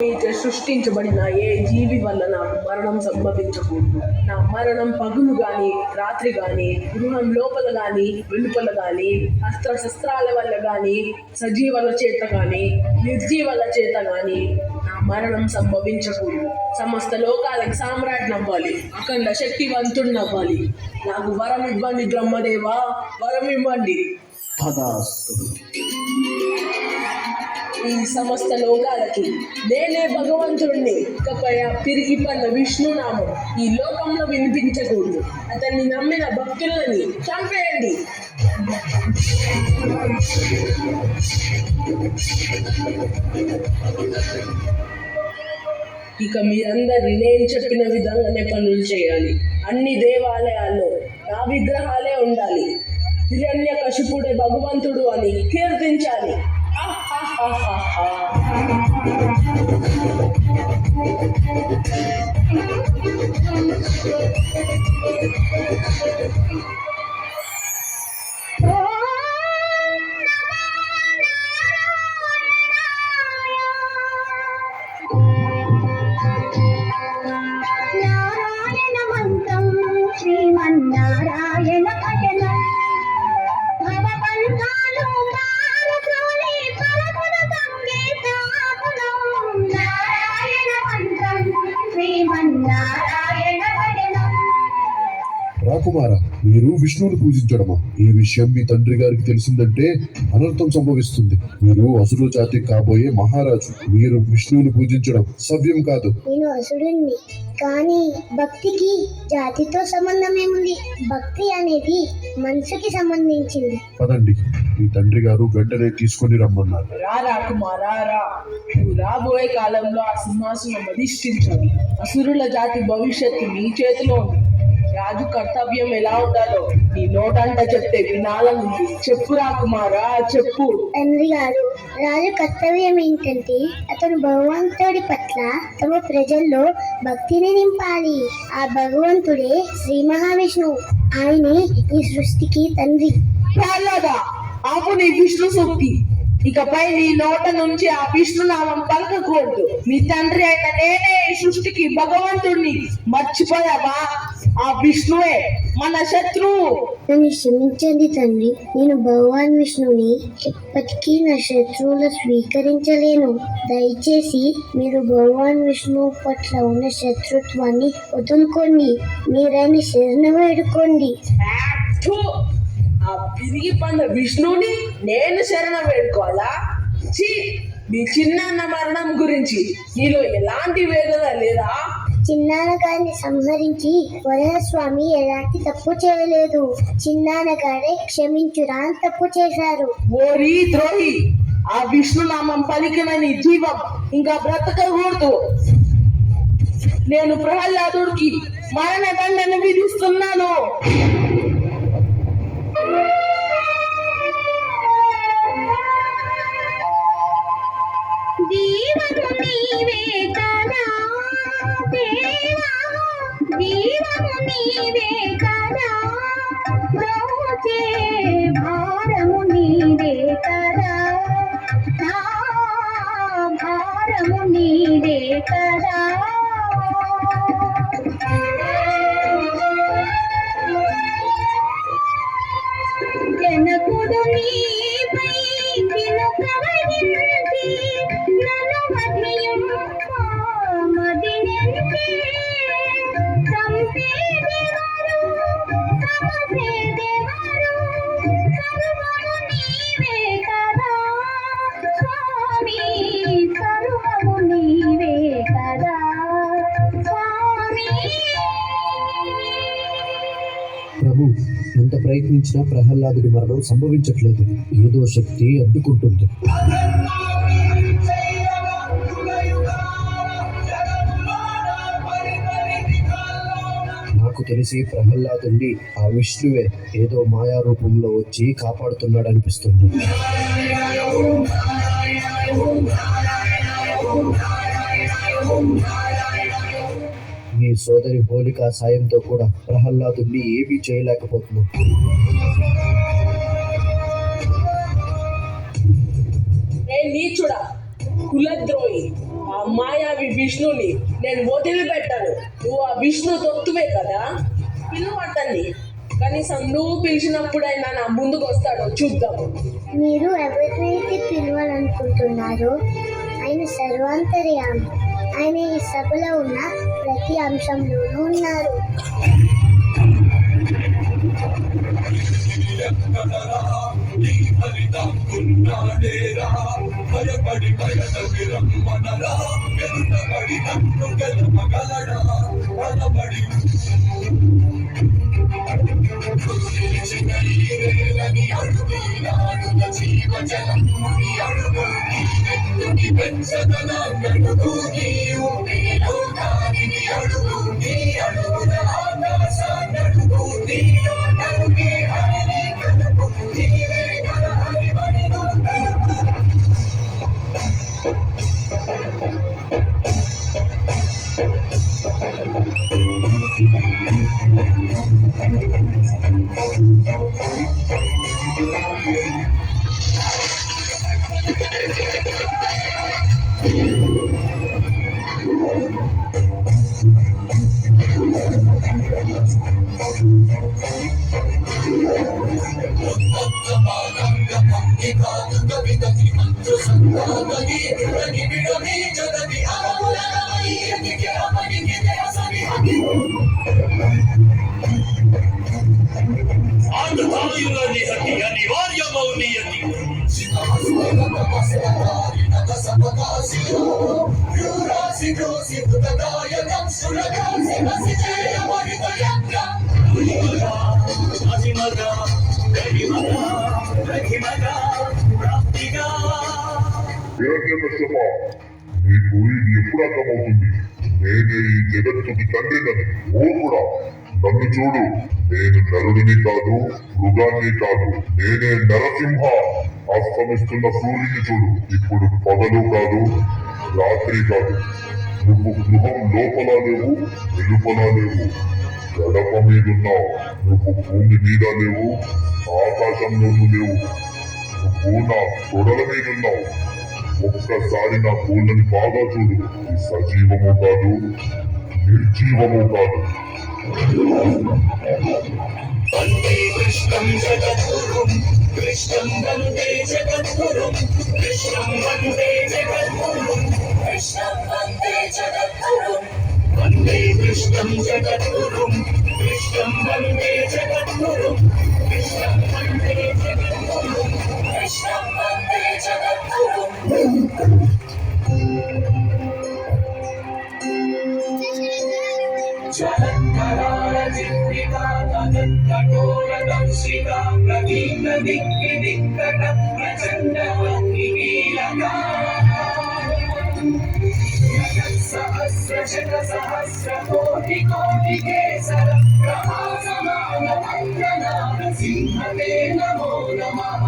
సృష్టించబడిన ఏ జీవి వల్ల నాకు మరణం సంభవించకూడదు. నా మరణం పగులు గాని రాత్రి గాని, గృహం లోపల గాని వెలుపల గాని, అస్త్ర శస్త్రాల వల్ల గాని, సజీవుల చేత గాని నిర్జీవుల చేత గాని నా మరణం సంభవించకూడదు. సమస్త లోకాలకు సామ్రాట్ నవ్వాలి, అఖండ శక్తివంతుడినవ్వాలి. నాకు వరం ఇవ్వండి బ్రహ్మదేవా, వరం ఇవ్వండి. ఈ సమస్త లోకాలకి నేనే భగవంతుడిని. ఇకపై ఆ పిరికి పన్న విష్ణునామం ఈ లోకంలో వినిపించకూడదు. అతన్ని నమ్మిన భక్తులని చంపేయండి. ఇక మీరందరి నేను చెప్పిన విధంగానే పనులు చేయాలి. అన్ని దేవాలయాల్లో నా విగ్రహాలే ఉండాలి. హిరణ్యకశిపుడే భగవంతుడు అని కీర్తించాలి. నారాయణ మంత్రం శ్రీమన్నారాయణ భజనం భవబంధాలు మానసోని పలకుల సంగీతాకులం. నారాయణ మంత్రం శ్రీమన్నారాయణ భజనం. రాకుమార, మీరు విష్ణువుని పూజించడమా? ఈ విషయం మీ తండ్రి గారికి తెలిసిందంటే అనర్థం సంభవిస్తుంది. మీరు అసురు జాతి కాబోయే మహారాజు. మీరు విష్ణువుని పూజించడం సవ్యం కాదు. నేను అసురుణ్ణి, కానీ భక్తికి జాతితో సంబంధం ఏముంది? భక్తి అనేది మనసుకి సంబంధించింది. పదండి, మీ తండ్రి గారు వెంటనే తీసుకొని రమ్మన్నారు. రా కుమారా రా. నువ్వు రాబోయే కాలంలో ఆ సింహాసనం అధిష్ఠించాలి. అసురుల జాతి భవిష్యత్తు నీ చేతిలో ఉంది. రాజు కర్తవ్యం ఎలా ఉండాలో నీ నోటంట చెప్తే వినాలనుంది. చెప్పు రాకుమారా, చెప్పు. తండ్రి గారు, రాజు కర్తవ్యం ఏంటంటే అతను భగవంతుడి పట్ల తమ ప్రజల్లో భక్తిని నింపాలి. ఆ భగవంతుడే శ్రీ మహావిష్ణువు. ఆయనే ఈ సృష్టికి తండ్రి. ఆపు నీ విష్ణు సూక్తి. ఇకపై నీ నోట నుంచి ఆ విష్ణునామం పలకకూడదు. నీ తండ్రి అయిన నేనే ఈ సృష్టికి భగవంతుడిని. మర్చిపోయావా? ఆ విష్ణువే మన శత్రువు. నన్ను క్షమించండి తండ్రి. నేను భగవాన్ విష్ణుని ఎప్పటికీ నా శత్రువులు స్వీకరించలేను. దయచేసి మీరు భగవాన్ విష్ణువు పట్ల ఉన్న శత్రుత్వాన్ని వదులుకోండి. మీరైన శరణు వేడుకోండి. ఆ పిరిగి పంద విష్ణుని నేను శరణ వేడుకోవాలా? నీ చిన్నాన్న మరణం గురించి నీలో ఎలాంటి వేదన లేదా? చిన్నాన్న గారిని సంహరించి వరహస్వామి ఎలాంటి తప్పు చేయలేదు. చిన్నాన్న గారే క్షమించురా అని తప్పు చేశారు. ఓరి ద్రోహి, ఆ విష్ణునామం పలికిన నీ జీవం ఇంకా బ్రతకకూడదు. నేను ప్రహ్లాదుడికి మరణ దండన విధిస్తున్నాను. జీవము నీవే కదా దేవా, జీవము నీవే కదా, బ్రోచే భారము నీవే కదా, నా భారము నీవే కదా. జనకుడు నీపై విను ప్రవహించి నన్ను మదినించి చంపేదెవరు, తమసేదెవరు, సర్వము నీవే కదా స్వామి, సర్వము నీవే కదా స్వామి. ప్రభు, ఎంత ప్రయత్నించినా ప్రహ్లాదుడి మరణం సంభవించట్లేదు. ఏదో శక్తి అడ్డుకుంటుంది. నాకు తెలిసి ప్రహ్లాదుడిని ఆ విష్ణువే ఏదో మాయా రూపంలో వచ్చి కాపాడుతున్నాడు అనిపిస్తుంది. మీ సోదరి హోలికా సాయంతో కూడా ప్రహ్లాదుడిని ఏమీ చేయలేకపోతున్నాం. నీచుడా, కులద్రోహి, ఆ ఆ మాయావి విష్ణుని నేను వదిలిపెట్టాను. నువ్వు ఆ విష్ణు తొత్తువే కదా, పిలువు అతన్ని. కనీసం నువ్వు పిలిచినప్పుడైనా నా ముందుకు వస్తాడో చూద్దాం. మీరు ఎవరినైతే పిలవాలనుకుంటున్నారో ఆయన సర్వాంతర్యామి. ఆయన ఈ సభలో ఉన్న ప్రతి అంశంలోనూ ఉన్నారు. హిరణ్యకశ్యప, నీకు ఇది ఎప్పుడు అర్థమవుతుంది? నేనే ఈ జగత్తుకి తండ్రినని. మూర్ఖుడా, నన్ను చూడు. నేను నరుడిని కాదు, మృగాన్ని కాదు. నేనే నరసింహ. అస్తమిస్తున్న సూర్యుని చూడు. ఇప్పుడు పగలు కాదు, రాత్రి కాదు. నువ్వు గృహం లోపల లేవు, వెలుపల లేవు. గడప మీదున్నావు. నువ్వు భూమి మీద లేవు, ఆకాశంలోనూ లేవు. నువ్వు నా తొడల మీదున్నావు. ఒక్కసారి నా పూలని బాగా చూడు. ఇది సజీవము కాదు, నిర్జీవము కాదు. వందే కృష్ణం జగద్గురుం, కృష్ణం వందే జగద్గురుం, కృష్ణం వందే జగద్గురుం, కృష్ణం వందే జగద్గురుం. వందే కృష్ణం జగద్గురుం, కృష్ణం వందే జగద్గురుం, కృష్ణం వందే జగద్గురుం, కృష్ణం వందే జగద్గురుం. జలకరాళజిహ్నికా తదత్కఠోరదంశికా ప్రదీప్తదిక్విదిక్కట ప్రచండవన్నిమీలకా సహస్రశతసహస్రకోటికోటికేసర ప్రభాసమాన వందనా నరసింహతే నమో నమః.